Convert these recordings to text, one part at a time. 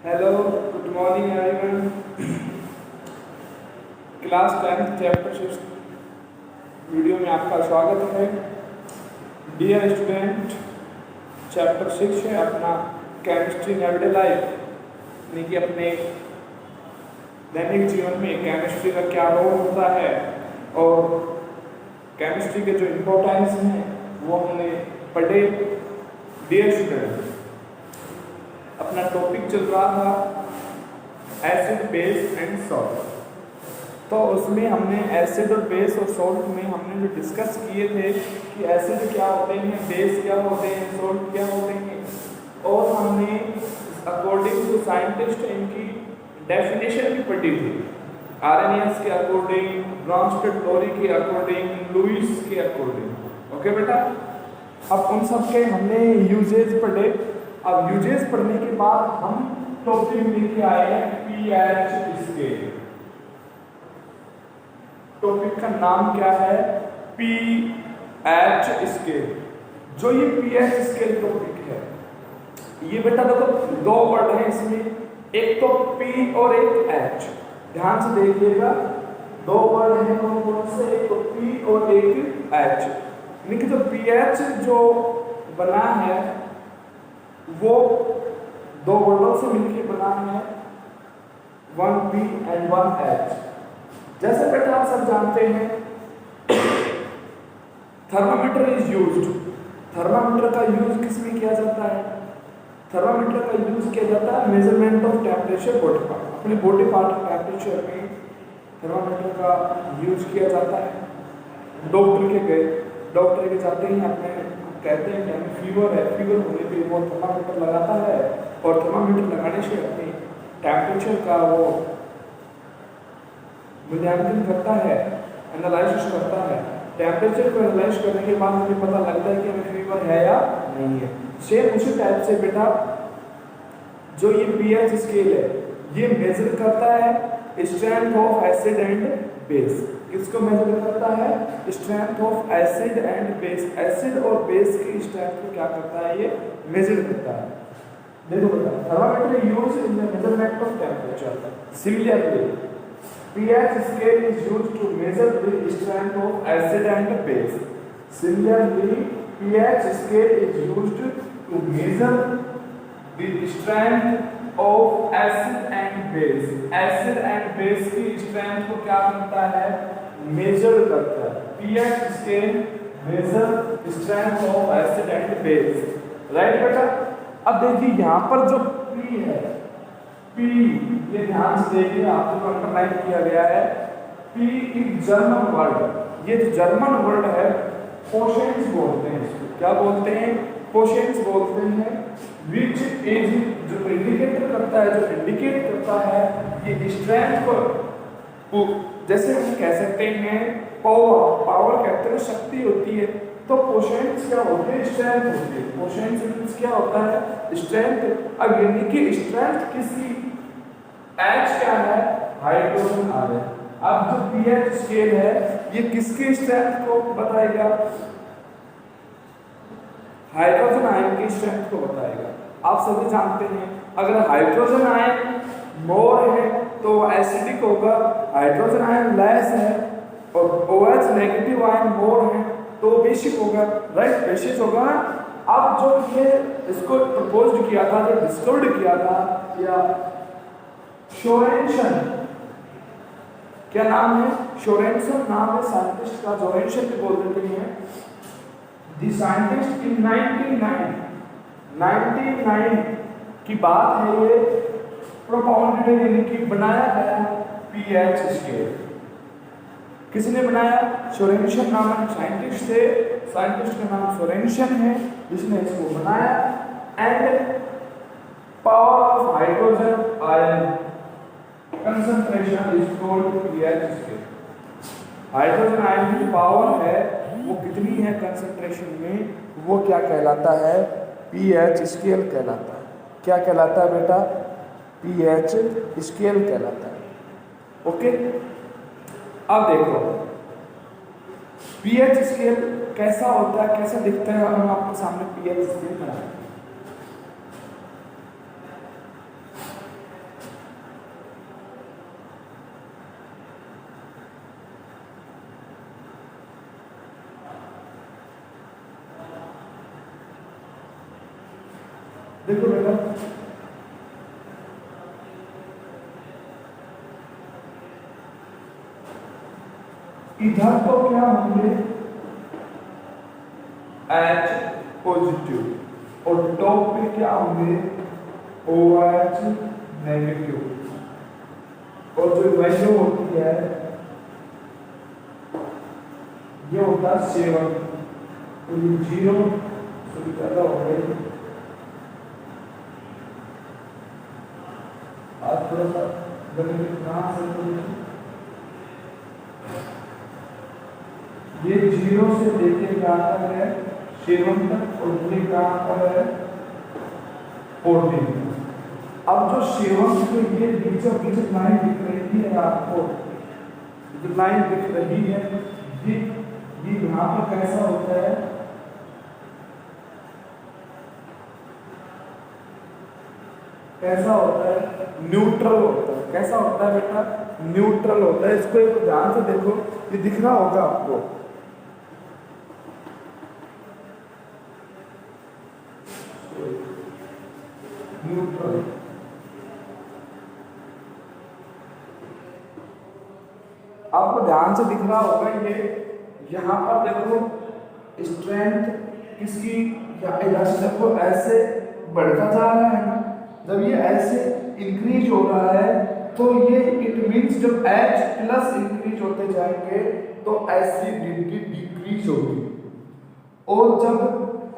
Hello, good morning everyone. Class 10 chapter 6 video में आपका स्वागत है। डियर स्टूडेंट, चैप्टर 6 है अपना केमिस्ट्री इन एवरीडे लाइफ, यानी कि अपने दैनिक जीवन में केमिस्ट्री का क्या रोल होता है और केमिस्ट्री के जो इम्पोर्टेंस हैं वो हमने पढ़े। डियर स्टूडेंट, अपना टॉपिक चल रहा था एसिड, बेस एंड सॉल्ट। तो उसमें हमने एसिड और बेस और सॉल्ट में हमने जो डिस्कस किए थे कि एसिड क्या होते हैं, बेस क्या होते हैं, सॉल्ट क्या होते हैं, और हमने अकॉर्डिंग टू साइंटिस्ट इनकी डेफिनेशन भी पढ़ी थी। आरएनएस के अकॉर्डिंग, ब्रॉन्स्टेड-लोरी के अकॉर्डिंग, लुईस के अकॉर्डिंग। ओके बेटा, अब उन सब के हमने यूजेज पढ़े। अब यूजेस पढ़ने के बाद हम टॉपिक लेके आए हैं पीएच स्केल। टॉपिक का नाम क्या है? PH scale. जो ये पीएच स्केल टॉपिक है, ये बेटा देखो दो वर्ड है इसमें, एक तो पी और एक एच। ध्यान से देखिएगा, दो वर्ड है कौन कौन से, एक तो पी और एक एच। यानी कि जो पीएच जो बना है वो दो वर्डों से मिलकर बना है, one P and one H. जैसे बेटा आप सब जानते हैं थर्मामीटर इज यूज्ड। थर्मामीटर का यूज किस में किया जाता है? थर्मामीटर का यूज किया जाता है measurement of temperature body part. अपने बॉडी पार्ट टेम्परेचर में थर्मामीटर का यूज किया जाता है। डॉक्टर के जाते हैं, अपने कहते हैं कि हमें फीवर है, फीवर होने पे वो थर्मामीटर लगाता है और थर्मामीटर लगाने से अपने टेम्परेचर का वो मूल्यांकन करता है, एनालाइसिस करता है। टेम्परेचर को एनालाइज करने के बाद हमें पता लगता है कि हमें फीवर है या नहीं है। सेम उसी टाइप से बेटा जो ये पीएच स्केल है, ये मेजर करता है strength of acid and base. किसको मेजर करता है? Strength of acid and base. Acid और बेस की स्ट्रेंथ को क्या करता है? ये मेजर करता है। देखो बेटा, thermometer use in the measurement of temperature. Similarly pH scale is used to measure the strength of acid and base. Similarly, pH scale is used to measure the strength of acid and base. Acid and base की strength को क्या करता है? Major करता है। pH scale measure strength of acid and base. Right बेटा? अब देखिए यहाँ पर जो P है, P, ये ध्यान से देखिए, आपको अंडरलाइन किया गया है। P एक जर्मन वर्ड। ये जो जर्मन वर्ड है पोशेंस बोलते हैं इसको। क्या बोलते हैं? पोशेंस बोलते हैं। विच इज जो इंडिकेटर करता है, जो इंडिकेट करता है ये स्ट्रेंथ को, जैसे हम कह सकते हैं पावर। पावर कहते हैं शक्ति होती है, तो पोशेंस क्या होते हैं? स्ट्रेंथ होती है। पोशेंस मींस क्या होता है? स्ट्रेंथ। अब यानी कि स्ट्रेंथ किसी H क्या है? Hydrogen ion. अब जो pH स्केल है ये किसकी स्ट्रेंथ को बताएगा? हाइड्रोजन आयन की स्ट्रेंथ को बताएगा। आप सभी जानते हैं अगर हाइड्रोजन आयन मोर है तो एसिडिक होगा, हाइड्रोजन आयन लेस है और OH नेगेटिव आयन मोर है तो बेसिक होगा। राइट, बेसिक होगा। अब जो ये इसको प्रपोज किया था, जो डिस्कवर्ड किया था, या शोरेंसन, क्या नाम है? शोरेंसन नाम है साइंटिस्ट का, जोरेंसन भी बोल देते हैं। द साइंटिस्ट इन 1999 की बात है, ये प्रोपाउंडेड यानी कि बनाया गया पीएच स्केल। किसने बनाया? शोरेंसन नामक साइंटिस्ट थे। साइंटिस्ट का नाम शोरेंसन है जिसने इसको बनाया। And power of hydrogen ion concentration is called pH scale. Hydrogen ion की पावर है वो कितनी है कंसंट्रेशन में, वो क्या कहलाता है? pH स्केल कहलाता है। क्या कहलाता है बेटा? pH स्केल कहलाता है। ओके, अब देखो pH स्केल कैसा होता है, कैसा दिखता है। हम आपके सामने pH स्केल बनाएं। देखो बेटा, इधर तो क्या होंगे H पॉजिटिव और टॉप पे क्या होंगे OH नेगेटिव, और जो वैल्यू होती है ये होता है 7, तो ये 0 से ज्यादा हो गई। आज थोड़ा सा गणित कहाँ से, ये 0 से लेके कहाँ तक है 7 तक, और ये कहाँ पर है 14। अब जो 7 से ये बीचों बीच लाइन दिख रही है आपको, जो लाइन दिख रही है ये यहाँ पर कैसा होता है, कैसा होता है न्यूट्रल होता है। कैसा होता है बेटा, न्यूट्रल होता है। इसको एक ध्यान से देखो, ये दिख रहा होगा आपको, न्यूट्रल। आपको ध्यान से दिख रहा होगा, ये यहाँ पर देखो स्ट्रेंथ किसकी, इधर से देखो ऐसे बढ़ता जा रहा है ना, जब ये ऐसे इंक्रीज हो रहा है तो ये इट मींस जब H प्लस इंक्रीज होते जाएंगे तो एसिडिटी डिक्रीज होगी, और जब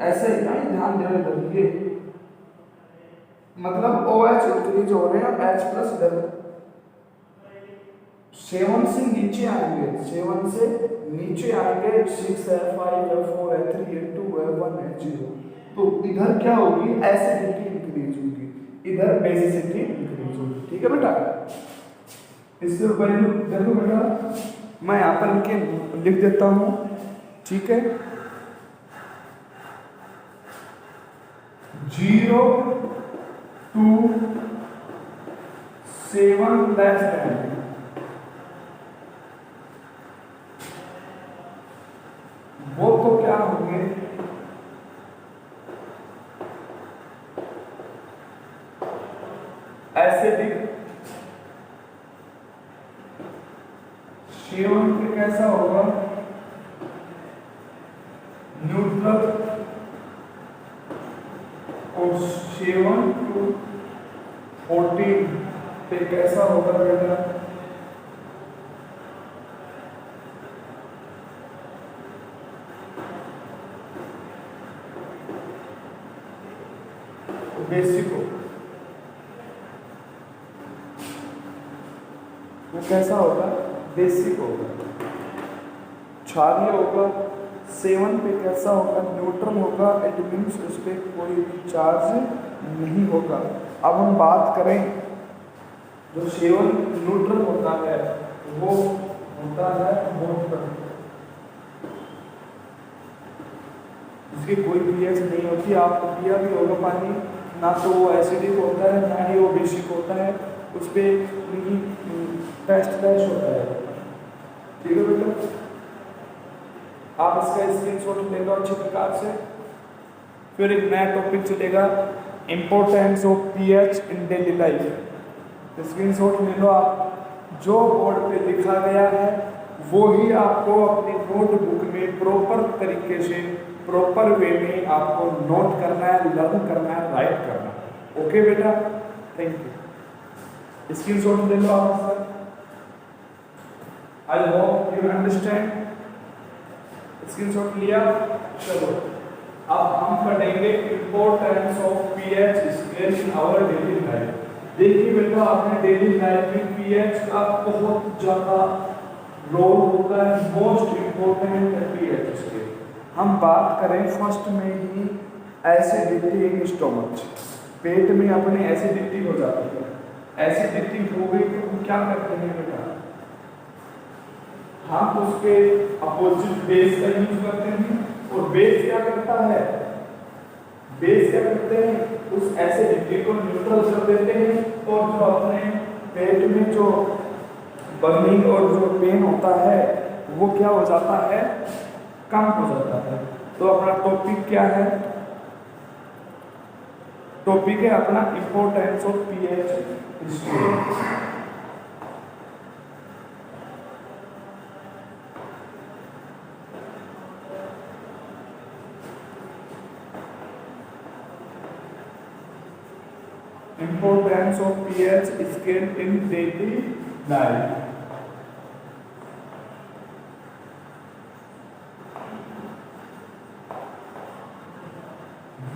ऐसे ध्यान देने लगे मतलब OH इंक्रीज हो रहे हैं, H प्लस इधर 7 से नीचे आएंगे, 7 से नीचे आएंगे 6 है, 5 है, 4 है, 3 है, 2 है, 1 है, 0। तो इधर क्या होगी, एसिडिटी इंक्रीज होगी, इधर बेसिसिटी इंक्रीज होगी। ठीक है बेटा, इससे वैल्यू देखो बेटा, मैं यहाँ पर लिख देता हूँ। ठीक है, 0 to 7 लेस देन, वो तो क्या होंगे एसिडिक। 7 पे कैसा होगा न्यूट्रल, और 7 to 14 पे कैसा होगा बेटा बेसिक हो। वो कैसा होगा बेसिक होगा, क्षारीय होगा। 7 पे कैसा होगा न्यूट्रल होगा, इट मीन्स उस पर कोई भी चार्ज नहीं होगा। अब हम बात करें जो 7 न्यूट्रल होता है वो होता है वाटर, इसकी कोई पीएच नहीं होती। आपको पिया भी होगा पानी, ना तो वो एसिडिक होता है ना ही वो बेसिक होता है, उस पर टेस्ट फ्लैश होता है। ठीक है बेटा, आप इसका स्क्रीनशॉट लेगा अच्छे प्रकार से। फिर एक नया टॉपिक चलेगा, importance of pH in daily life. Screenshot ले लो आप, जो बोर्ड पे लिखा गया है वो ही आपको अपनी नोटबुक में प्रॉपर तरीके से प्रॉपर वे में आपको नोट करना है, लर्न करना है, राइट करना है। ओके बेटा, थैंक यू। स्क्रीनशॉट ले लो आप sir. I hope you understand. Screenshot लिया, चलो अब हम पढ़ेंगे importance of pH scale in our daily life. देखिए बेटा, अपने डेली लाइफ में पीएच का बहुत ज्यादा रोल होता है, मोस्ट इंपॉर्टेंट है पीएच स्केल। हम बात करें फर्स्ट में ही एसिडिटी इन स्टोमच, पेट में अपने एसिडिटी हो जाती है। एसिडिटी हो गई तो हम क्या करते हैं बेटा, हम उसके अपोजिट बेस का यूज करते हैं। और बेस क्या करता है, बेस क्या करते हैं, उस एसिडिटी को न्यूट्रल कर देते हैं, और जो अपने पेट में जो बर्निंग और जो पेन होता है वो क्या हो जाता है, कम हो जाता है। तो अपना टॉपिक क्या है, टॉपिक है अपना importance of pH scale. Importance of pH scale in daily life।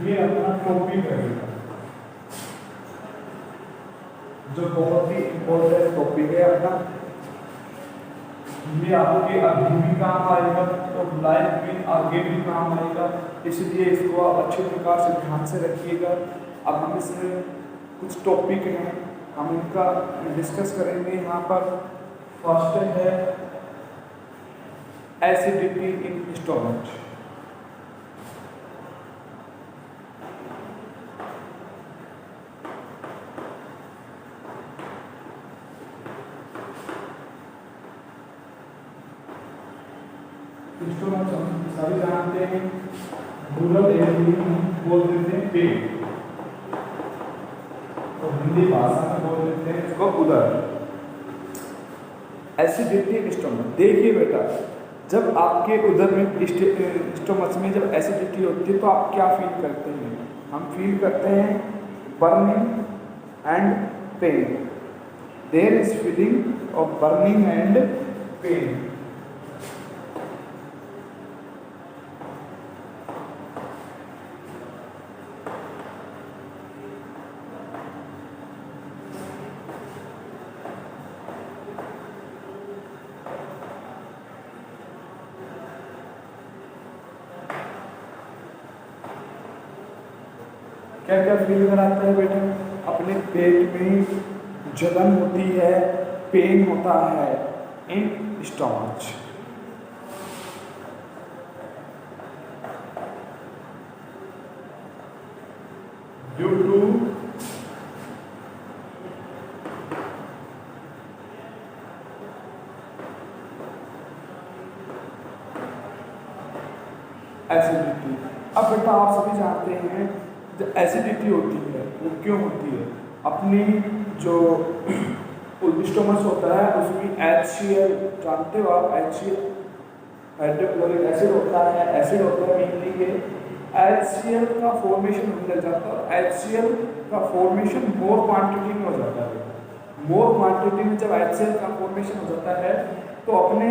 ये अपना टॉपिक है जो बहुत ही इम्पोर्टेंट टॉपिक है अपना। ये आपके अभी भी काम आएगा और लाइफ में आगे भी काम आएगा, इसलिए इसको आप अच्छे प्रकार से ध्यान से रखिएगा। अब हम इसमें कुछ टॉपिक हैं, हम इनका डिस्कस करेंगे यहाँ पर। फर्स्ट है एसिडिटी इन स्टोमच। स्टोमच हम सभी जानते हैं, रूरल एरिया में बोल देते हैं पेट, तो हिंदी भाषा में बोल देते हैं इसको उदर। एसिडिटी इन स्टोमच, देखिए बेटा, जब आपके उदर में स्टोमच में जब एसिडिटी होती है तो आप क्या फील करते हैं? हम फील करते हैं burning and pain. There is feeling of burning and pain. क्या क्या फील कराता है बेटा? अपने पेट में जलन होती है, पेन होता है in stomach. Due to acidity. अब बेटा आप सभी जानते हैं जो एसिडिटी होती है वो क्यों होती है? अपनी जो स्टोमच होता है उसमें HCl, जानते हो आप, HCl हाइड्रोक्लोरिक एसिड होता है, एसिड होता है मेनली। ये HCl का फॉर्मेशन होने लग जाता है और HCl का फॉर्मेशन मोर क्वांटिटी में हो जाता है। मोर क्वांटिटी में जब HCl का फॉर्मेशन हो जाता है तो अपने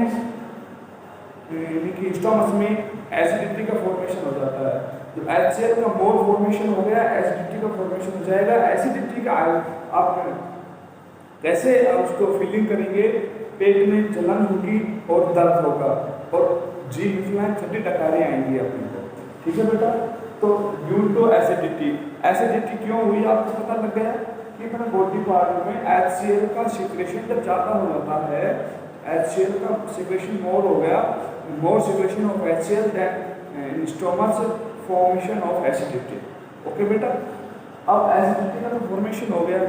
स्टोमच में एसिडिटी का फॉर्मेशन हो जाता है। जब HCl का मोर फॉर्मेशन हो गया, एसिडिटी का फॉर्मेशन हो जाएगा। एसिडिटी का आप कैसे उसको फीलिंग करेंगे? पेट में जलन होगी और दर्द होगा और जी में ठंडी डकारें आएंगी अपने को। ठीक है बेटा, तो ड्यू टू एसिडिटी। एसिडिटी क्यों हुई आपको पता लग गया कि अपने बॉडी पार्ट में HCl का सिक्रेशन जब ज़्यादा हो जाता है, HCl का सिक्रेशन मोर हो गया, more secretion of HCl than stomach formation of acidity. Okay बेटा, अब एसिडिटी का तो फॉर्मेशन हो गया।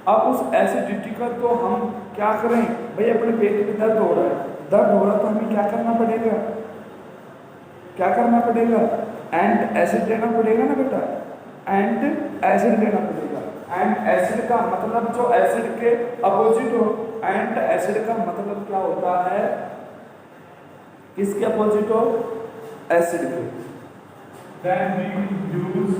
अब उस एसिडिटी का तो हम क्या करें भाई? अपने पेट में दर्द हो रहा है, दर्द हो रहा तो हमें क्या करना पड़ेगा? क्या करना पड़ेगा? एंट एसिड लेना पड़ेगा ना बेटा, एंट एसिड लेना पड़ेगा। एंट एसिड का मतलब जो एसिड के अपोजिट हो, एंट एसिड का मतलब क्या होता है? किसके अपोजिट हो? एसिड के। Then we will use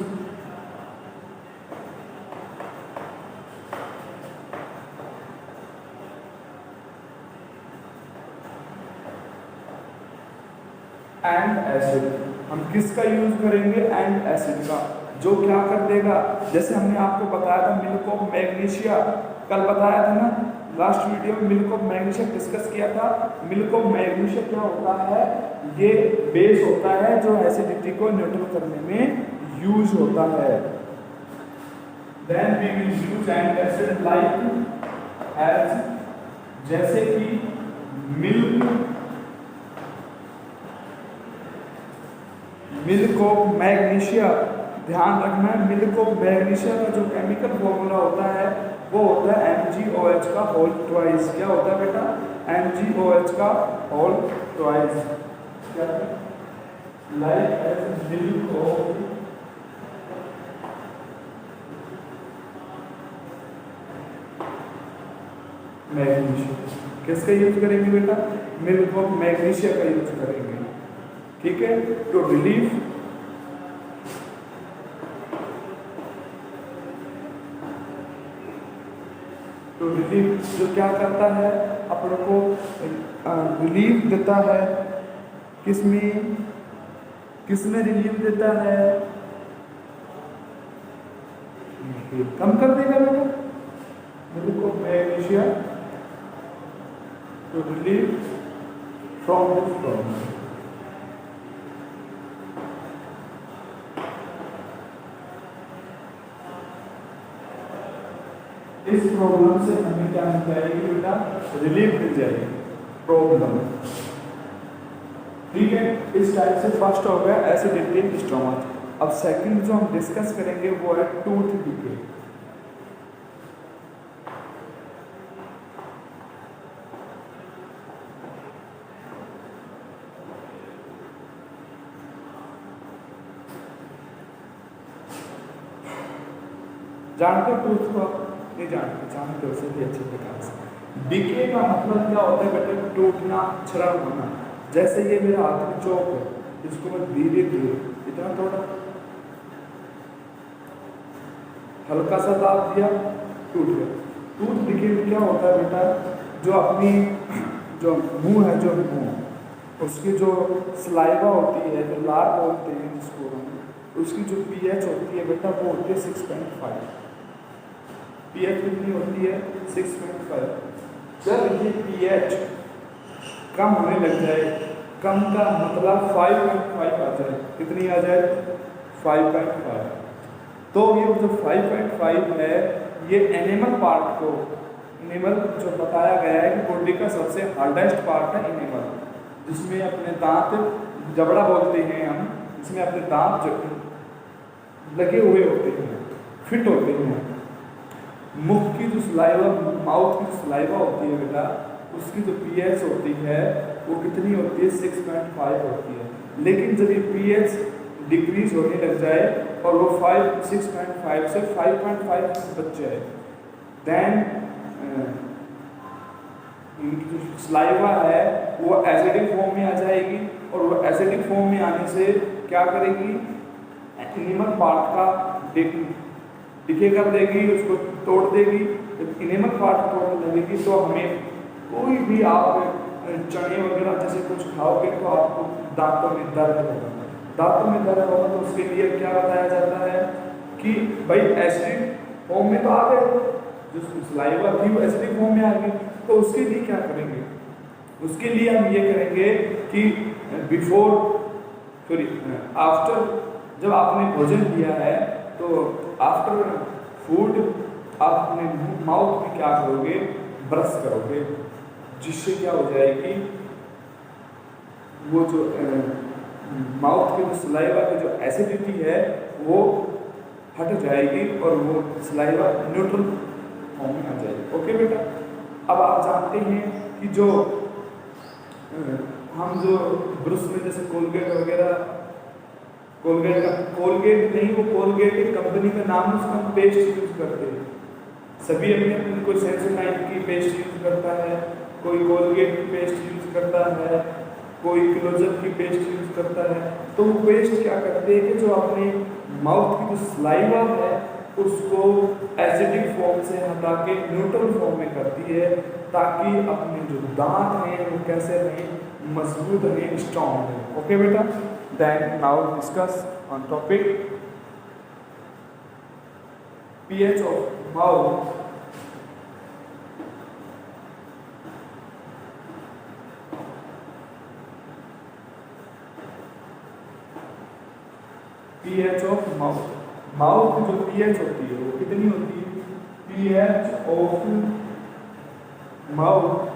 and acid. हम किसका यूज करेंगे? एंड एसिड का, जो क्या कर देगा? जैसे हमने आपको बताया था मिल्क ऑफ मैग्नीशिया, कल बताया था ना लास्ट वीडियो में, मिल्क ऑफ मैग्नीशिया डिस्कस किया था। मिल्क ऑफ मैग्नीशिया क्या होता है? ये बेस होता है जो एसिडिटी को न्यूट्रल करने में यूज होता है। Then we will use and acid like as, जैसे कि मिल्क ऑफ मैग्नीशिया। ध्यान रखना है, मिल्क ऑफ मैग्नीशिया का जो केमिकल फॉर्मूला होता है वो होता है MgOH का होल ट्वाइस। क्या होता है बेटा? MgOH का होल ट्वाइस। क्या like as milk of magnesia. किसका यूज करेंगे बेटा? मिल्क ऑफ मैग्नीशिया का यूज करेंगे। ठीक है, तो रिलीफ जो क्या करता है अपन को रिलीफ देता है, किसमें किसमें रिलीफ देता है? कम कर देगा बेटा milk of magnesia to relieve from this problem. इस प्रॉब्लम से हमें क्या मिल जाएगी बेटा? रिलीफ मिल जाएगी प्रॉब्लम। ठीक है, इस टाइप से फर्स्ट हो गया एसिडिटी इन स्टमक। अब सेकंड जो हम डिस्कस करेंगे वो है टूथ डिके। जानते हो टूथ को? नहीं जानते? जानते हो सभी अच्छे प्रकार से। डिके का मतलब क्या होता है बेटा? टूटना, क्षरण होना। जैसे ये मेरा हाथ में चौक है, इसको मैं धीरे धीरे इतना थोड़ा हल्का सा दाब दिया, टूट गया। टूथ डिके में क्या होता है बेटा? जो अपनी जो मुंह है, जो मुंह उसकी जो सलाइवा होती है, जो लार बोलते हैं जिसको हम, उसकी जो पीएच होती है बेटा वो होती है 6.5। पीएच कितनी होती है? 6.5। जब ये पीएच कम होने लग जाए, कम का मतलब 5.5 आ जाए, कितनी आ जाए? 5.5। तो ये जो 5.5 है ये एनिमल पार्ट को, एनिमल जो बताया गया है कि बॉडी का सबसे हार्डेस्ट पार्ट है एनिमल, जिसमें अपने दांत, जबड़ा बोलते हैं हम, जिसमें अपने दांत जो लगे हुए होते हैं, फिट होते हैं। मुख की जो सलाइवा, माउथ की जो सलाइवा होती है बेटा, उसकी जो पीएच होती है वो कितनी होती है? 6.5 होती है। लेकिन जब ये पीएच डिक्रीज होने लग जाए और वो 6.5 से 5.5 बच जाए, देन इनकी जो सलाइवा है वो एसिडिक फॉर्म में आ जाएगी, और वो एसिडिक फॉर्म में आने से क्या करेगी? एनिमल पार्ट का डिके कर देगी, उसको तोड़ देगी। जब एनिमल पार्ट तोड़ने लगेगी तो हमें कोई भी आप चने वगैरह जैसे कुछ खाओगे तो आपको दांतों में दर्द होगा। दांतों में दर्द होगा तो उसके लिए क्या बताया जाता है कि भाई एसिडिक फॉर्म में तो आ गए, जो सलाइवा थी वो एसिडिक फॉर्म में आ गई, तो उसके लिए क्या करेंगे? उसके लिए हम ये करेंगे कि बिफोर सॉरी आफ्टर, जब आपने भोजन किया है तो आफ्टर फूड आप अपने माउथ में क्या करोगे? ब्रश करोगे, जिससे क्या हो जाएगी? वो जो माउथ के जो सलाइवा की जो एसिडिटी है वो हट जाएगी और वो सलाइवा न्यूट्रल फॉर्म में आ जाएगी। ओके बेटा, अब आप जानते हैं कि जो हम जो ब्रश में जैसे कोलगेट वगैरह, कोलगेट नहीं, वो कोलगेट एक कंपनी का नाम है, उसका हम पेस्ट यूज करते हैं सभी। अपने कोई सेंसोडाइन की पेस्ट यूज करता है, कोई कोलगेट की पेस्ट यूज करता है, कोई क्लोजअप की पेस्ट यूज करता है। तो वो पेस्ट क्या करते हैं कि जो अपने माउथ की जो सलाइवा है उसको एसिडिक फॉर्म से हटा के न्यूट्रल फॉर्म में करती है, ताकि अपने जो दांत हैं वो कैसे रहें? मजबूत रहें, स्ट्रॉन्ग रहें। ओके बेटा, then now discuss on topic pH of mouth. pH of mouth, mouth की जो pH होती है वो कितनी होती है? pH of mouth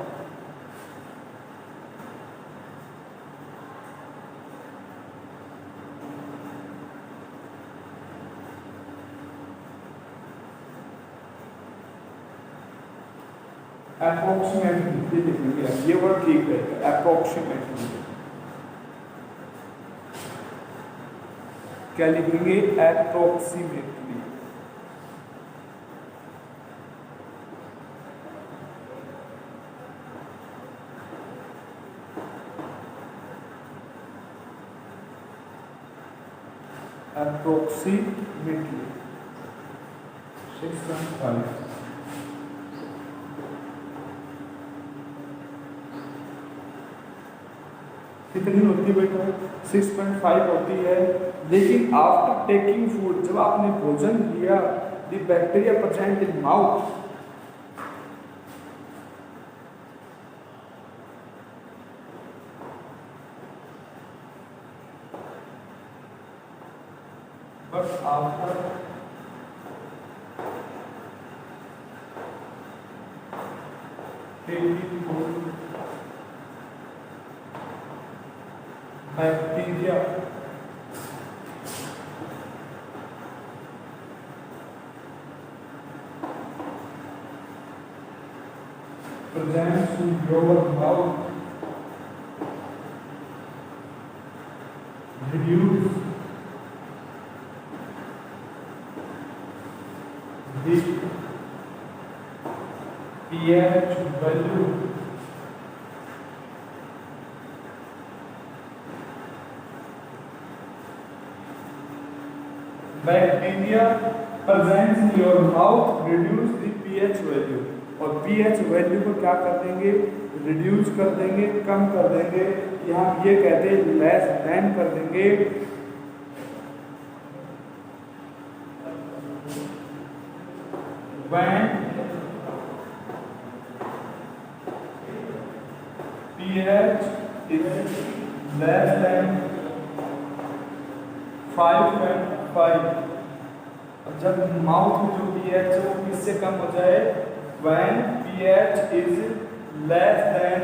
अप्रोक्सीमेटली, ये लिखेंगे, ये वर्ड ठीक है, अप्रोक्सीमेटली। क्या लिखेंगे? अप्रोक्सीमेटली। अप्रोक्सीमेटली 6.5। कितनी होती है बेटा? 6.5 होती है। लेकिन आफ्टर टेकिंग फूड, जब आपने भोजन लिया, the bacteria present in mouth but after taking food, bacteria presents in your mouth reduce the pH value bacteria presents in your mouth reduce the pH value, और pH वैल्यू को क्या कर देंगे? Reduce कर देंगे, कम कर देंगे। यहाँ ये कहते हैं लेस देन कर देंगे। when pH is less than 5.5, जब माउथ में जो pH है वो किससे कम हो जाए? when pH is less than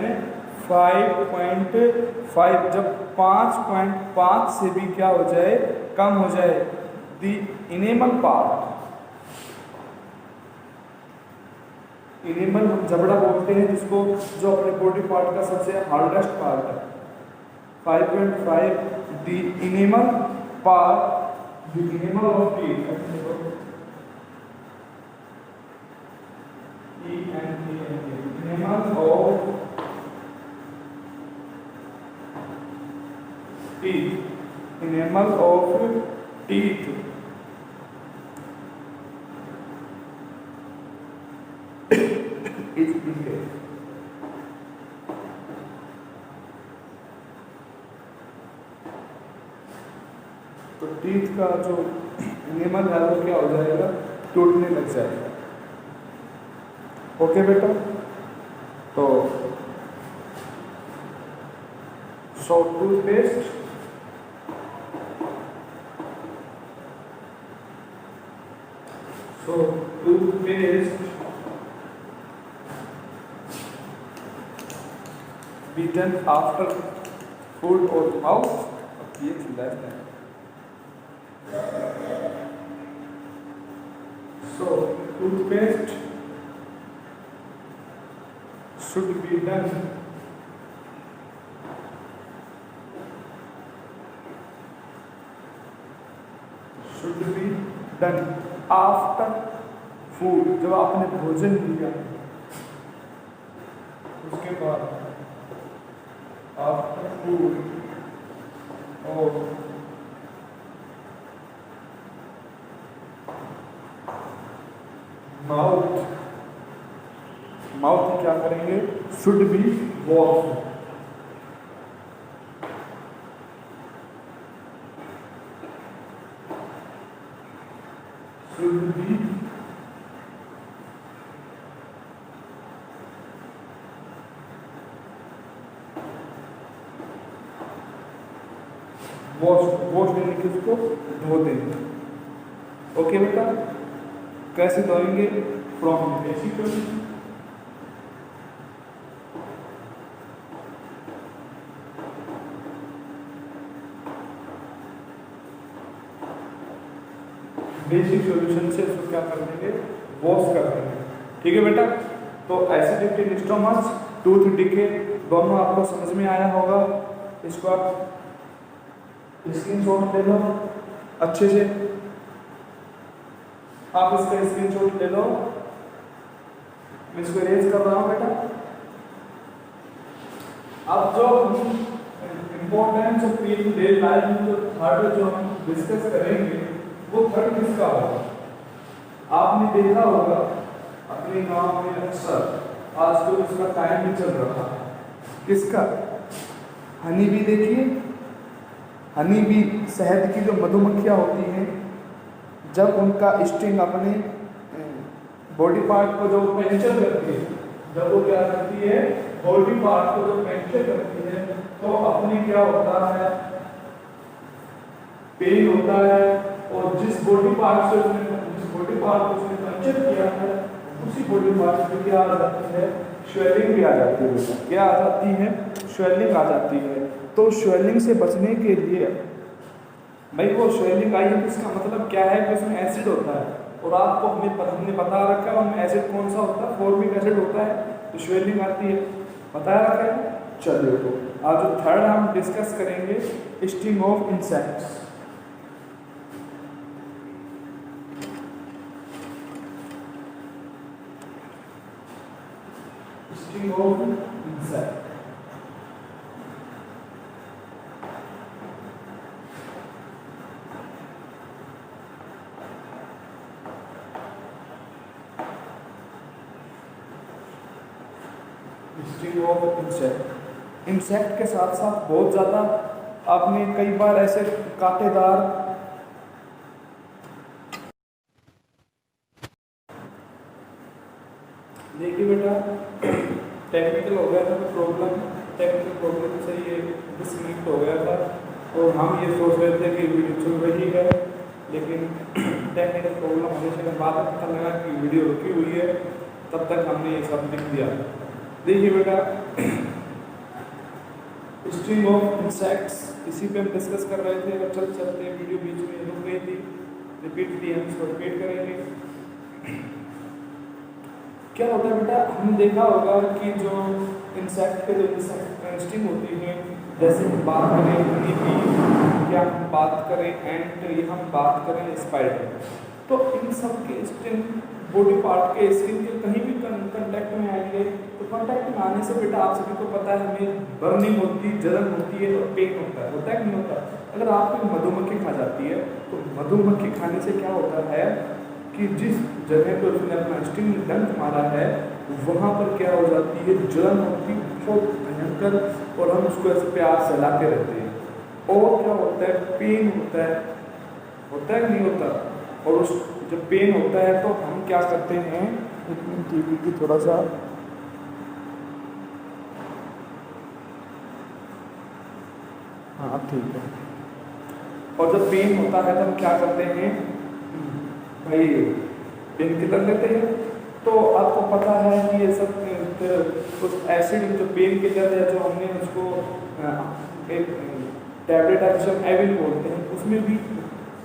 5.5, जब 5.5 से भी क्या हो जाए? कम हो जाए। the enamel part, इनेमल हम जबड़ा बोलते हैं जिसको, जो अपने बॉडी पार्ट का सबसे हार्डेस्ट पार्ट है। 5.5 the enamel part, the enamel of teeth, enamel of teeth, enamel of teeth is decayed। तो टीथ का जो इनेमल है वो क्या हो जाएगा? टूटने लग जाएगा। ओके बेटा, तो toothpaste be done after food or mouth of pH less than. So toothpaste should be done after food, जब आपने भोजन लिया उसके बाद after food or माउथ क्या करेंगे? Should be wash, should be wash देने के उसको धो देंगे। ओके बेटा, कैसे धोएंगे? फ्रॉम बेसिक सॉल्यूशन से उसको क्या कर देंगे? वॉश कर देंगे। ठीक है बेटा, तो एसिडिटी, निस्टोमस, टूथ डिके दोनों आपको समझ में आया होगा। इसको आप स्क्रीनशॉट ले लो अच्छे से, आप इसका स्क्रीनशॉट ले लो। मैं इसको इरेज कर रहा हूँ बेटा। अब जो इम्पोर्टेंस ऑफ डेली लाइफ में जो थर्ड जो हम डिस्कस करेंगे वो थर्ड किसका होगा? आपने देखा होगा अपने गांव में अक्सर आजकल उसका टाइम भी चल रहा है, किसका? Honey bee. देखिए हनी बी, शहद की जो मधुमक्खियाँ होती हैं, जब उनका स्टिंग अपने बॉडी पार्ट को जो पेंचर करती है, जब वो क्या करती है बॉडी पार्ट को जो पेंचर करती है, तो अपने क्या होता है पेन होता है, और जिस बॉडी पार्ट को उसने पंचर किया है उसी बॉडी पार्ट पे क्या आ जाती है? स्वेलिंग भी आ जाती है। क्या आ जाती है? स्वेलिंग आ जाती है। तो स्वेलिंग से बचने के लिए भाई वो स्वेलिंग आई है तो इसका मतलब क्या है कि उसमें एसिड होता है, और आपको हमने बता रखा है उनमें एसिड कौन सा होता है? फॉर्मिक एसिड होता है, तो स्वेलिंग आती है, बता रखा है। चलिए तो आज जो थर्ड हम डिस्कस करेंगे sting of insects. Sting of insect. Sting of insect. Insect के साथ साथ बहुत ज़्यादा आपने कई बार ऐसे कांटेदार देखिए बेटा, टेक्निकल हो गया था टेक्निकल प्रॉब्लम से ये डिस्कनेक्ट हो गया था, और हम ये सोच रहे थे कि वीडियो चल रही है, लेकिन टेक्निकल प्रॉब्लम होने से बाद में पता लगा कि वीडियो रुकी हुई है, तब तक हमने ये सब लिख दिया। देखिए बेटा, स्ट्रिंग ऑफ इंसेक्ट्स, इसी पे हम डिस्कस कर रहे थे, और चलते वीडियो बीच में रुक गई थी, रिपीट थी, हम इसको रिपीट करेंगे। क्या होता है बेटा, हमने देखा होगा कि जो इंसेक्ट के जो स्टिंग होती है, जैसे हम बात करें हनी बी, या हम बात करें एंट, या हम बात करें स्पाइडर, तो इन सब के स्टिंग बॉडी पार्ट के स्किन के कहीं भी कंटेक्ट में आएंगे, तो कंटेक्ट में आने से बेटा आप सभी को पता है हमें बर्निंग होती है, जलन होती है, और पेन होता है कि नहीं होता? अगर आपको मधुमक्खी खा जाती है, तो मधुमक्खी खाने से क्या होता है कि जिस जगह पर उसने अपना स्टिंग डंक मारा है वहाँ पर क्या हो जाती है? जलन होती है बहुत भयंकर, और हम उसको ऐसे प्यार से लाते रहते हैं, और क्या होता है? पेन होता है कि नहीं होता? और उस जब पेन होता है तो हम क्या करते हैं, टीवी की थोड़ा सा हाँ ठीक है, और जब पेन होता है तो हम क्या करते हैं भाई? पेन किलर लेते हैं। तो आपको पता है कि ये सब उस एसिड जो पेन किलर है, जो हमने उसको एक टैबलेट है जिसे हम एविल बोलते हैं, उसमें भी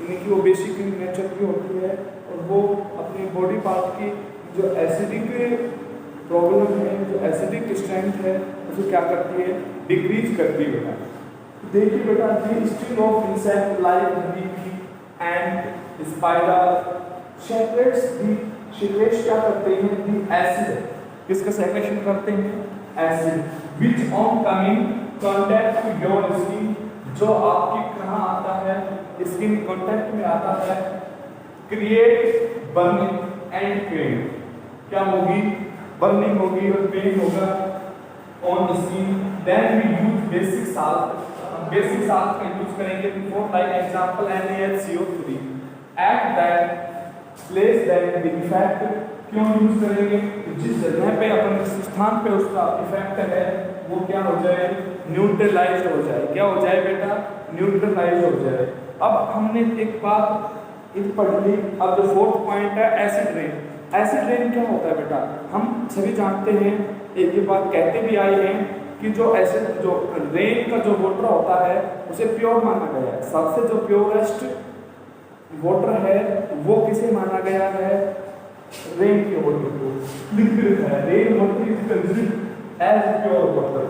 इनकी वो बेसिक नेचर की होती है, और वो अपनी बॉडी पार्ट की जो एसिडिक प्रॉब्लम है, जो एसिडिक स्ट्रेंथ है, उसे क्या करती है? डिक्रीज करती है बेटा। देखिए बेटा, the sting of insect like honey bee and spider secretes क्या करते हैं? दी एसिड, किसका सेक्रेशन करते हैं? Acid, which on coming contact to your skin, जो आपकी कहाँ आता है? स्किन कॉन्टैक्ट में आता है, क्रिएट बर्निंग एंड पेन। क्या होगी? बर्निंग होगी और पेन होगा on skin. Then we use basic salt का यूज करेंगे for like example NaCO3 at that place that the effect. क्यों यूज करेंगे? जिस जगह पे अपन जिस स्थान पे उसका इफेक्ट है वो क्या हो जाए? न्यूट्रलाइज हो जाए। क्या हो जाए बेटा? न्यूट्रलाइज हो जाए। अब हमने एक बात पढ़ ली। अब जो फोर्थ पॉइंट है एसिड रेन। एसिड रेन क्या होता है बेटा? हम सभी जानते हैं, एक ही बात कहते भी आए हैं कि जो एसिड जो रेन का जो वाटर होता है उसे प्योर माना गया है। सबसे जो प्योरेस्ट वाटर है वो किसे माना गया है? रेन के वाटर को। लिक्विड है, rain water is considered as pure water.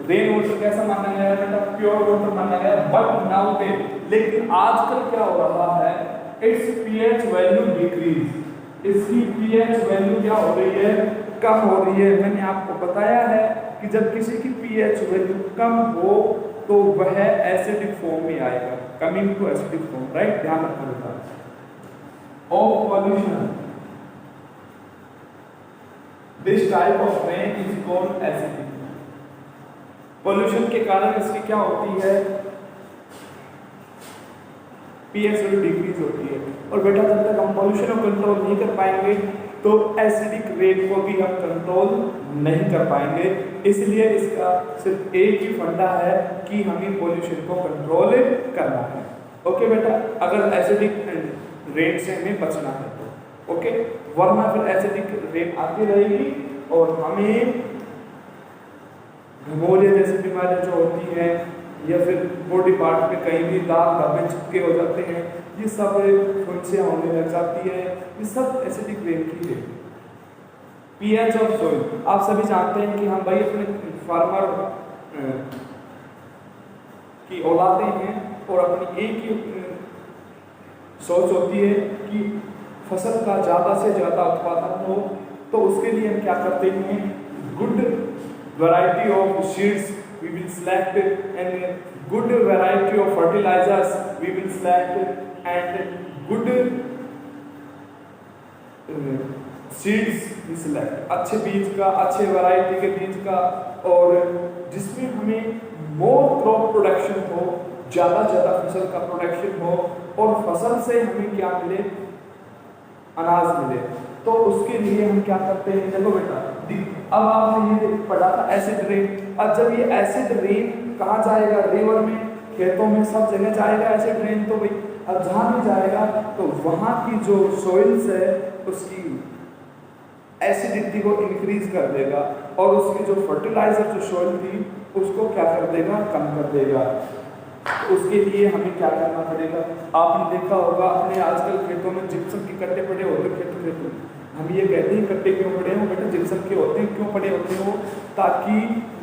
Rain water कैसा माना गया है बेटा? प्योर वाटर माना गया। बट नाउ डे, लेकिन आजकल क्या हो रहा है? It's pH value decrease. इसकी पीएच वैल्यू क्या हो रही है? कम हो रही है। मैंने आपको बताया है कि जब किसी की पीएच वैल्यू कम हो तो वह एसिडिक फॉर्म में आएगा, coming to acidic form, right, ध्यान रखना बेटा। Of pollution this type of rain is called acidic. Pollution के कारण इसकी क्या होती है, पीएच वैल्यू डिक्रीज होती है। और बेटा जब तक हम पॉल्यूशन को कंट्रोल नहीं कर पाएंगे तो एसिडिक रेन को भी हम कंट्रोल नहीं कर पाएंगे। इसलिए इसका सिर्फ एक ही फंडा है कि हमें पॉल्यूशन को कंट्रोल करना है। ओके बेटा, अगर एसिडिक रेन से हमें बचना है तो ओके, वरना फिर एसिडिक रेन आती रहेगी और हमें निमोनिया जैसी बीमारियां जो होती हैं या फिर बॉडी पार्ट में कहीं भी दाग धब्बे चिपके हो जाते हैं, ये सब फुंसियां होने लग जाती है, ये सब एसिडिक रेन की है। पीएच ऑफ सोइल, आप सभी जानते हैं कि हम भाई अपने फार्मर की औलादे हैं और अपनी एक ही सोच होती है कि फसल का ज़्यादा से ज़्यादा उत्पादन हो, तो उसके लिए हम क्या करते हैं, good variety of seeds we will select and good variety of fertilizers we will select and good seeds we select, अच्छे बीज का, अच्छे वैरायटी के बीज का, और जिसमें हमें मोर क्रॉप प्रोडक्शन हो, ज़्यादा फसल का प्रोडक्शन हो और फसल से हमें क्या मिले, अनाज मिले। तो उसके लिए हम क्या करते हैं, देखो बेटा, अब आपने ये पढ़ा था एसिड रेन। अब जब ये एसिड रेन कहाँ जाएगा, रिवर में, खेतों में, सब जगह जाएगा एसिड रेन। तो भाई अब जहाँ भी जाएगा तो वहाँ की जो सोइल्स है उसकी एसिडिटी को इंक्रीज कर देगा और उसकी जो फर्टिलाइजर जो सोइल थी उसको क्या कर देगा, कम कर देगा। तो उसके लिए हमें क्या करना पड़ेगा, आपने देखा होगा अपने आजकल खेतों में जिप्सम के कट्टे पड़े होते हैं खेतों। हम ये कहते हैं कट्टे क्यों पड़े हैं, बेटा जिप्सम के होते हैं, क्यों पड़े होते हैं वो, ताकि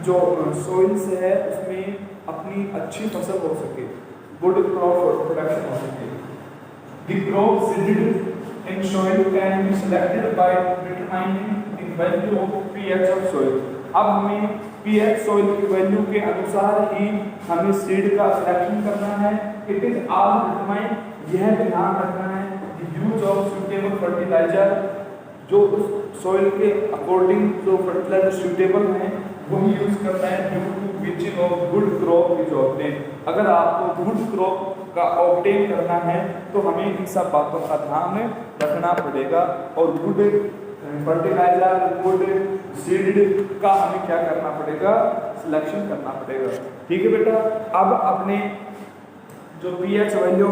जो सोइल्स है उसमें अपनी अच्छी फसल हो सके, गुड क्रॉप प्रोडक्शन हो सके। The crop seeded in soil can be selected by determining the value of pH of soil। अब हमें pH soil की वैल्यू के अनुसार ही हमें सीड का सिलेक्शन करना है। इट इज ऑल डिटरमाइन, यह ध्यान रखना है the use of suitable fertilizer, जो उस सोइल के अकॉर्डिंग जो फर्टिलाइजर सूटेबल हैं वही यूज करना है, ड्यू टू विचिंग of good crop is obtain. अगर आपको गुड क्रॉप का ऑब्टेन करना है तो हमें इन सब बातों का ध्यान रखना पड़ेगा और गुड फर्टिलाइजर, गुड सीड का हमें क्या करना पड़ेगा, सिलेक्शन करना पड़ेगा। ठीक है बेटा, अब अपने जो पीएच वैल्यू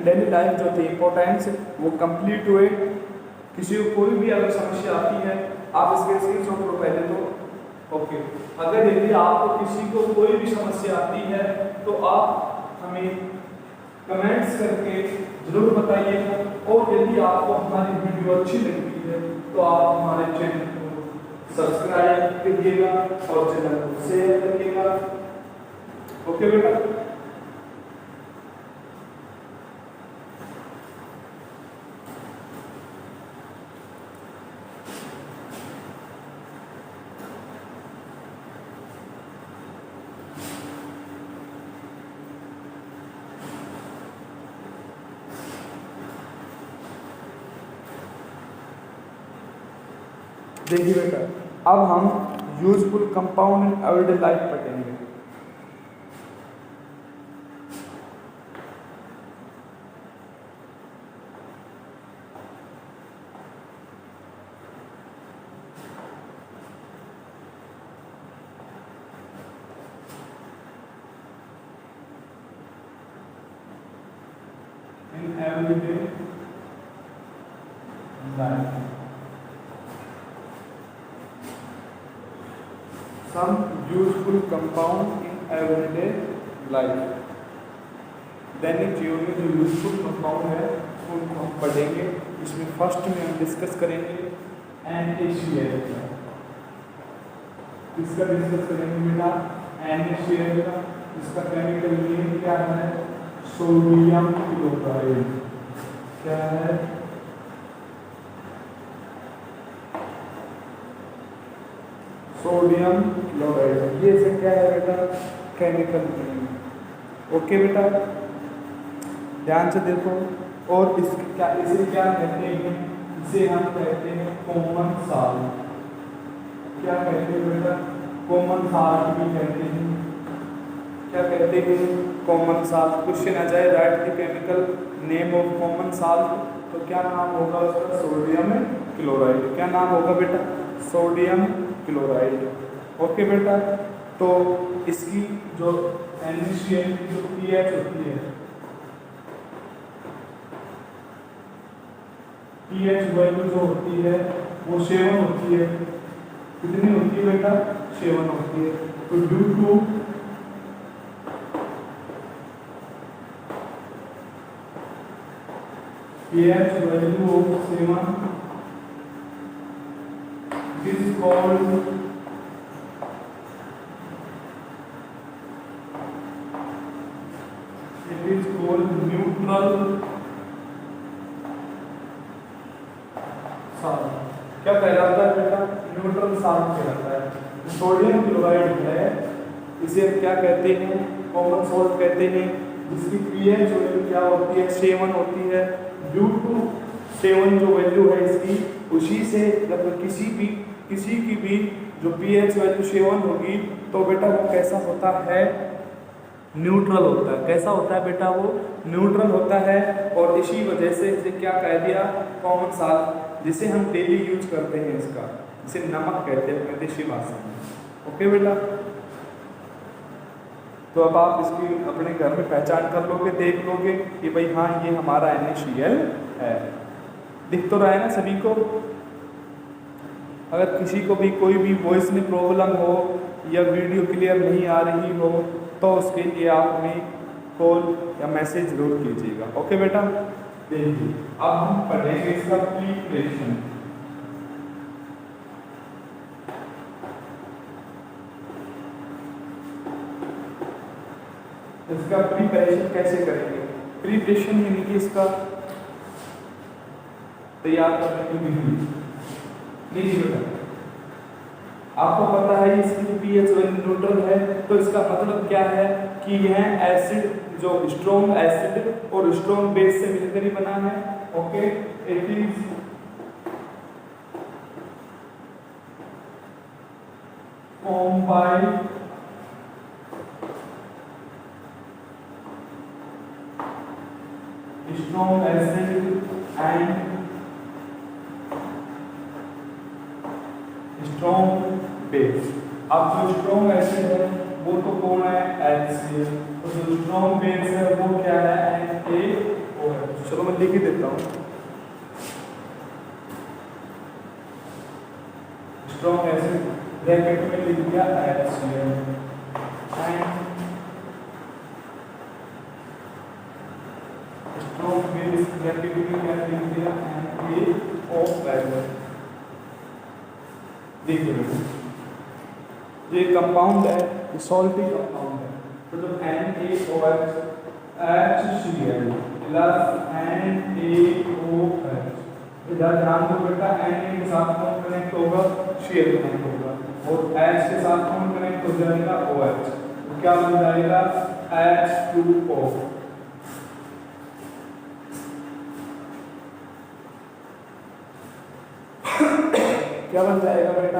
डेली लाइफ जो थे इंपॉर्टेंस वो कंप्लीट हुए। किसी को कोई भी अगर समस्या आती है आप इसके स्क्रीनशॉट लो पहले तो ओके। अगर यदि आपको किसी को कोई भी समस्या आती है तो आप हमें कमेंट्स करके जरूर बताइएगा, और यदि आपको हमारी वीडियो अच्छी लगती है तो आप हमारे चैनल को सब्सक्राइब करिएगा और चैनल को शेयर करिएगा। ओके बेटा, देखिए बेटा, अब हम useful compound in everyday life पढ़ेंगे। In everyday life some useful compound in everyday life। दैनिक जीवन में जो यूजफुल कंपाउंड है उनको हम पढ़ेंगे। इसमें फर्स्ट में हम डिस्कस करेंगे NaCl का। इसका डिस्कस करेंगे बेटा NaCl का। इसका केमिकल नेम क्या है, सोडियम क्लोराइड। क्या है, सोडियम क्लोराइड। ये से क्या है बेटा, केमिकल नेम। ओके बेटा, ध्यान से देखो। और इसे क्या कहते हैं? इसे हम कहते हैं कॉमन साल्ट। क्या कहते हैं बेटा? कॉमन साल्ट भी कहते हैं। क्या कहते हैं? Common salt. क्वेश्चन आ जाए right the chemical name of common salt, तो क्या नाम होगा उसका? Sodium chloride. क्या नाम होगा बेटा? Sodium chloride. ओके बेटा, तो इसकी जो NaCl की जो pH होती है, pH वैल्यू जो होती है वो 7 होती है। कितनी होती है बेटा? 7 होती है। तो due to pH value of 7, it is called neutral salt। क्या कहलाता है बेटा? न्यूट्रल साल्ट कहलाता है। सोडियम क्लोराइड है, इसे क्या कहते हैं? कॉमन सॉल्ट कहते हैं, जिसकी pH वैल्यू क्या होती है? 7 होती है। ड्यू टू 7 जो वैल्यू है इसकी, उसी से जब किसी की भी जो pH वैल्यू 7 होगी तो बेटा वो कैसा होता है? न्यूट्रल होता है। कैसा होता है बेटा? वो न्यूट्रल होता है। और इसी वजह से इसे क्या कह दिया? कॉमन साल्ट, जिसे हम डेली यूज करते हैं इसका, जिसे नमक कहते हैं अपने देशी भाषा में। ओके बेटा, तो अब आप इसकी अपने घर में पहचान कर लोगे, देख लोगे कि भाई हाँ ये हमारा NaCl है। दिख तो रहा है ना सभी को? अगर किसी को भी कोई भी वॉइस में प्रॉब्लम हो या वीडियो क्लियर नहीं आ रही हो तो उसके लिए आप हमें कॉल या मैसेज जरूर कीजिएगा। ओके बेटा, देखिए अब हम पढ़ेंगे इसका प्रिपरेशन। इसका प्रिपरेशन कैसे करेंगे? प्रिपरेशन यानी कि इसका तैयार करने की विधि। लीजिए बेटा, आपको पता है इसकी pH वैल्यू न्यूट्रल है, तो इसका मतलब क्या है कि यह एसिड जो स्ट्रॉन्ग एसिड और स्ट्रॉन्ग बेस से मिलकर ही बना है। Okay, it is formed by strong acid and strong base. अब जो स्ट्रॉन्ग एसिड है वो तो कौन है? HCl। तो जो स्ट्रॉन्ग बेस है वो क्या है? NaOH। चलो मैं लिख ही देता हूँ। स्ट्रॉन्ग एसिड ब्रैकेट में लिख दिया HCl and strong base bracket में क्या लिख दिया? NaOH। देखिए ये कंपाउंड है, ये सॉल्टी कंपाउंड है। तो जो NaOH HCl प्लस NaOH, इधर ध्यान दो बेटा, Na के साथ कौन कनेक्ट होगा? Cl कनेक्ट होगा, और H के साथ कौन कनेक्ट हो जाएगा? OH। तो क्या बन जाएगा? H2O। क्या बन जाएगा बेटा?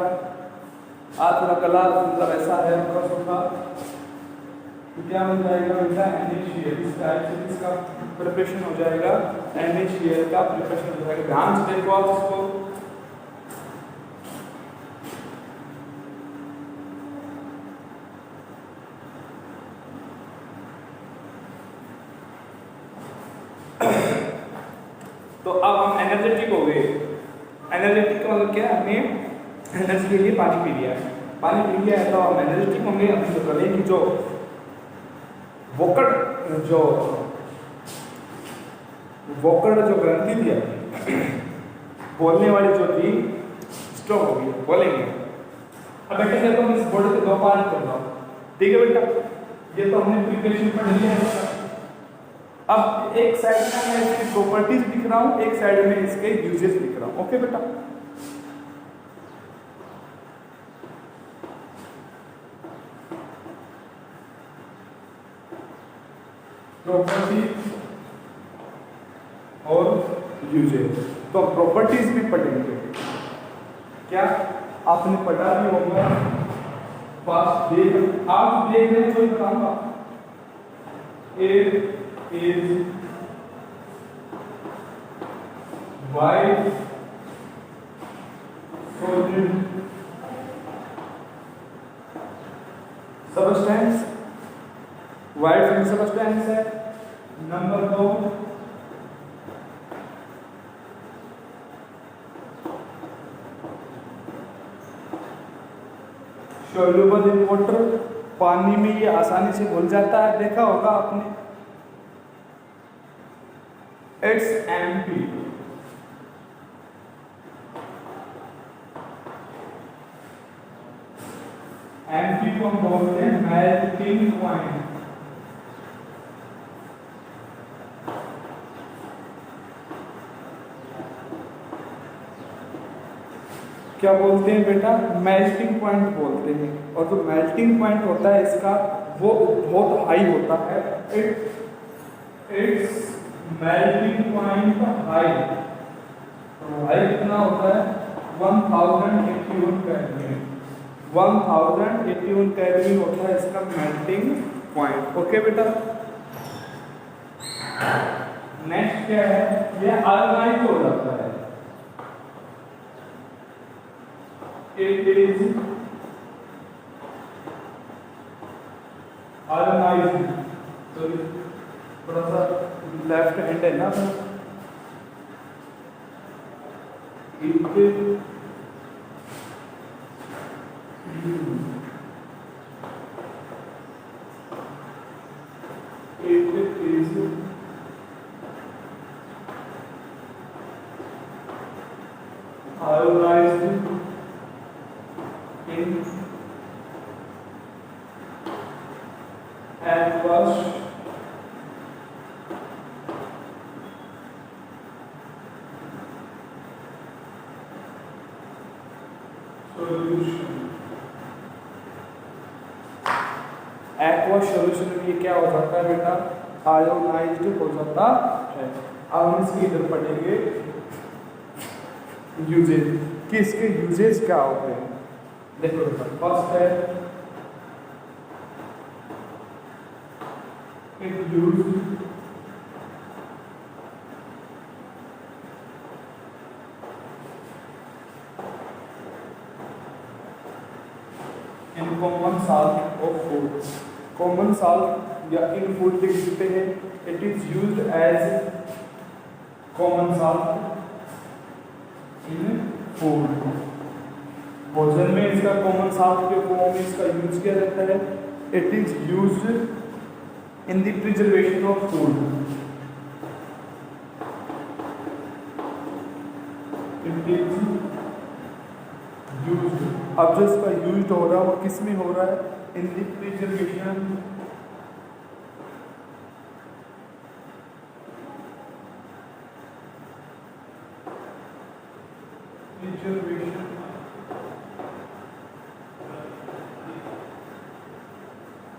आज थोड़ा गला मतलब ऐसा है सूखा, तो क्या बन जाएगा बेटा? NaCl। इस टाइप से इसका प्रिपरेशन हो जाएगा, NaCl का प्रिपरेशन हो जाएगा। ध्यान से देखो आप इसको। तो अब हम एनर्जेटिक हो गए। एनर्जेटिक का मतलब क्या है? हमने एनर्जी के लिए पानी पी लिया है। पानी पी लिया है तो हम एनर्जेटिक होंगे। अपनी जो गले की जो वोकड़ जो ग्रंथि थी बोलने वाली जो थी स्ट्रॉन्ग होगी, बोलेंगे। अब बेटा देखो मैं इस बॉडी के दो पार्ट कर रहा हूँ, ठीक है बेटा? ये तो हमने प्रिपरेशन पढ़ लिया है। अब एक साइड में मैं इसकी प्रॉपर्टीज लिख रहा हूँ, एक साइड में इसके यूजेस लिख रहा हूँ। ओके बेटा, प्रॉपर्टीज और यूजेज। तो प्रॉपर्टीज भी पढ़ेंगे। क्या आपने पढ़ा भी होगा, फास्ट देख आप देख रहे हैं, कोई बताऊंगा। A is white solid substance, white solid substance है। नंबर 2, सॉल्युबल इन वाटर, पानी में ये आसानी से घुल जाता है, देखा होगा आपने। इट्स एम्प्टी, एम्प्टी को हम बोलते हैं मेल्टिंग पॉइंट। क्या बोलते हैं बेटा? मेल्टिंग पॉइंट बोलते हैं। और जो मेल्टिंग पॉइंट होता है इसका, वो बहुत हाई होता है। इट्स मेल्टिंग पॉइंट हाई, तो हाई कितना होता है? 1081 केल्विन। 1081 केल्विन होता है इसका मेल्टिंग पॉइंट। ओके बेटा, नेक्स्ट क्या है? ये आयोनाइज हो जाता है। It is ionised. तो थोड़ा सा लेफ्ट हैंड है ना, it is ionised in aqueous solution। aqueous solution में ये क्या हो जाता है बेटा? आयोनाइज्ड हो जाता है। अब हम इसकी इधर पढ़ेंगे यूजेज, कि इसके यूजेज क्या होते हैं। देखो फर्स्ट है it used in common salt of food. Common salt या इन फूड लिख सकते हैं। It is used as common salt in food. भोजन में इसका कॉमन साल्ट के फॉर्म में इसका यूज किया जाता है। It is used in the preservation of food. It is used, अब जो इसका यूज हो रहा है वो किस में हो रहा है? In the preservation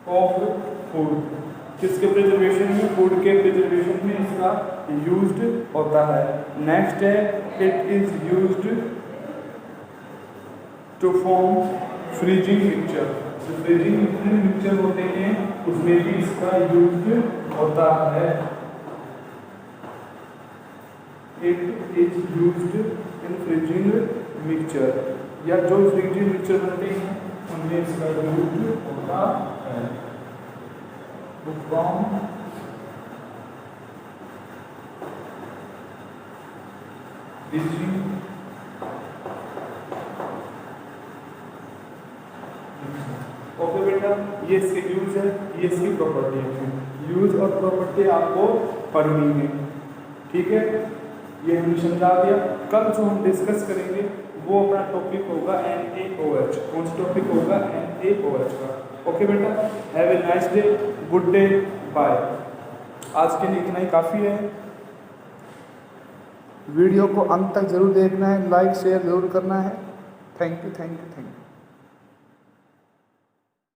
of food. किसके प्रिजर्वेशन में? फूड के प्रिजर्वेशन में इसका यूज्ड होता है। नेक्स्ट है it is used to form freezing mixture. जो फ्रीजिंग मिक्सचर होते हैं उसमें भी इसका यूज्ड होता है। It is used in freezing mixture, या जो फ्रीजिंग मिक्सचर बनते हैं उनमें इसका यूज्ड होता है। फ्रॉम फ्रीजिंग ओके बेटा, ये इसके यूज है, ये इसकी प्रॉपर्टी है। यूज और प्रॉपर्टी आपको पढ़नी है, ठीक है। ये हमने समझा दिया। कल जो हम डिस्कस करेंगे वो अपना टॉपिक होगा NaOH। कौन सा टॉपिक होगा? NaOH का। ओके बेटा, have a nice day, good day, bye. आज के लिए इतना ही काफ़ी है। वीडियो को अंत तक जरूर देखना है, लाइक शेयर जरूर करना है। Thank you, thank you, thank you.